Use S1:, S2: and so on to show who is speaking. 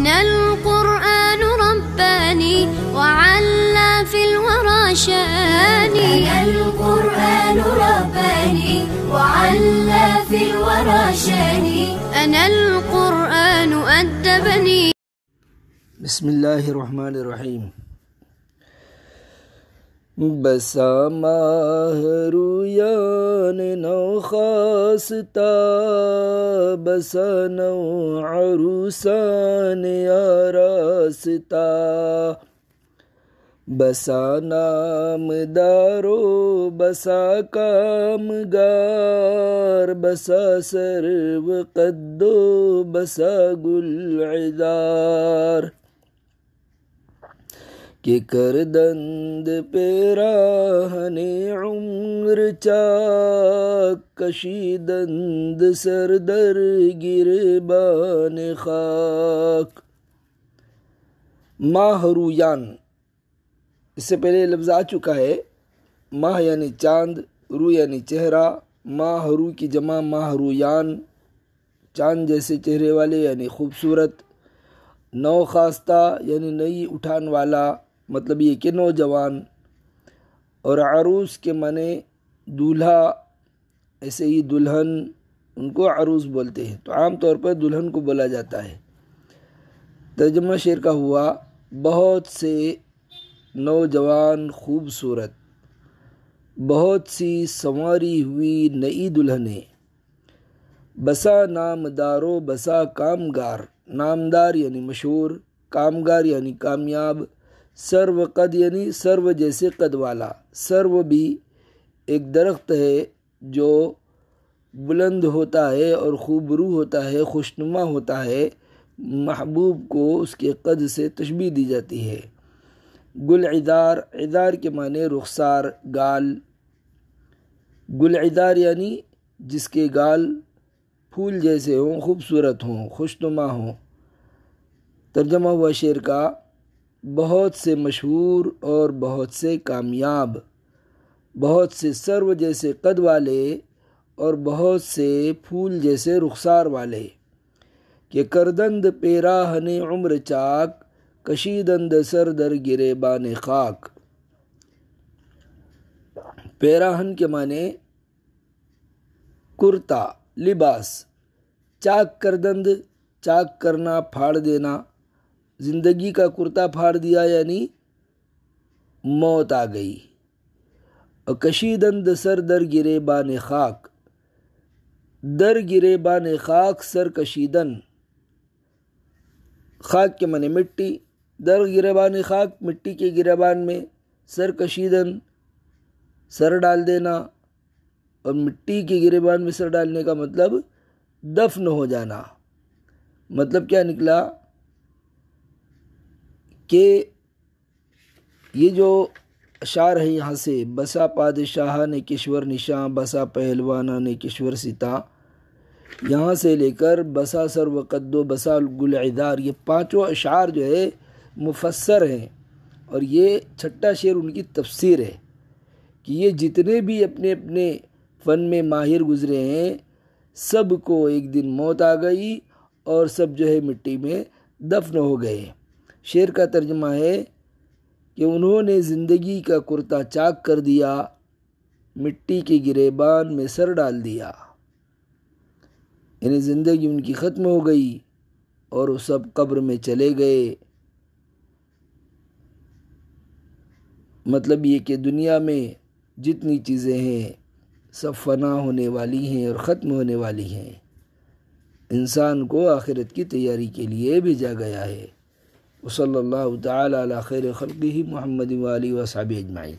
S1: أنا القرآن رباني وعلى في الورى شاني.
S2: أنا القرآن رباني وعلى في الورى شاني.
S1: أنا القرآن أدبني.
S3: بسم اللہ الرحمن الرحیم. بسا ماہ رویان نو خاصتا، بسا نو عروسان آراستا، بسا نام دارو بسا کامگار، بسا سرو قدو بسا گل عذار، کہ کردند پیراہن عمر چاک، کشیدند سر در گریبان خاک. ماہ رویان، اس سے پہلے لفظ آ چکا ہے. ماہ یعنی چاند، رو یعنی چہرہ. ماہ رو کی جمع ماہ رویان، چاند جیسے چہرے والے یعنی خوبصورت. نو خاستہ یعنی نئی اٹھان والا، مطلب یہ کہ نوجوان. اور عروس کے معنی دولہا، ایسے ہی دلہن، ان کو عروس بولتے ہیں. تو عام طور پر دلہن کو بولا جاتا ہے. ترجمہ شعر کا ہوا: بہت سے نوجوان خوبصورت، بہت سی سنواری ہوئی نئی دلہنیں، بسا نامدارو بسا کامگار. نامدار یعنی مشہور، کامگار یعنی کامیاب. سرو قد یعنی سرو جیسے قد والا. سرو بھی ایک درخت ہے جو بلند ہوتا ہے اور خوبرو ہوتا ہے، خوشنما ہوتا ہے. محبوب کو اس کے قد سے تشبیہ دی جاتی ہے. گل عذار، عذار کے معنی رخسار، گال. گل عذار یعنی جس کے گال پھول جیسے ہوں، خوبصورت ہوں، خوشنما ہوں. ترجمہ ہوا شعر کا: بہت سے مشہور اور بہت سے کامیاب، بہت سے سرو جیسے قد والے اور بہت سے پھول جیسے رخسار والے، کہ کردند پیراہن عمر چاک، کشیدند سر در گریبان خاک. پیراہن کے معنی کرتا، لباس. چاک کردند، چاک کرنا، پھاڑ دینا. زندگی کا کرتا پھاڑ دیا یعنی موت آ گئی. اور کشیدند سر در گریبان خاک، در گریبان خاک سر کشیدن. خاک کے معنی مٹی. در گریبان خاک، مٹی کے گریبان میں. سر کشیدن، سر ڈال دینا. اور مٹی کے گریبان میں سر ڈالنے کا مطلب دفن ہو جانا. مطلب کیا نکلا کہ یہ جو اشعار ہے یہاں سے: بسا پادشاہ نے کشور نشاں، بسا پہلوانا نے کشور ستا، یہاں سے لے کر بسا سرو قدو بسا گل عذار، یہ پانچوں اشعار جو ہے مفسر ہیں. اور یہ چھٹا شعر ان کی تفسیر ہے کہ یہ جتنے بھی اپنے اپنے فن میں ماہر گزرے ہیں، سب کو ایک دن موت آ گئی اور سب جو ہے مٹی میں دفن ہو گئے. شعر کا ترجمہ ہے کہ انہوں نے زندگی کا کرتا چاک کر دیا، مٹی کے گریبان میں سر ڈال دیا. یعنی زندگی ان کی ختم ہو گئی اور وہ سب قبر میں چلے گئے. مطلب یہ کہ دنیا میں جتنی چیزیں ہیں سب فنا ہونے والی ہیں اور ختم ہونے والی ہیں. انسان کو آخرت کی تیاری کے لیے بھیجا گیا ہے. وصلی اللہ تعالی علی خیر خلقہ محمد و آلہ و صحبہ اجمعین.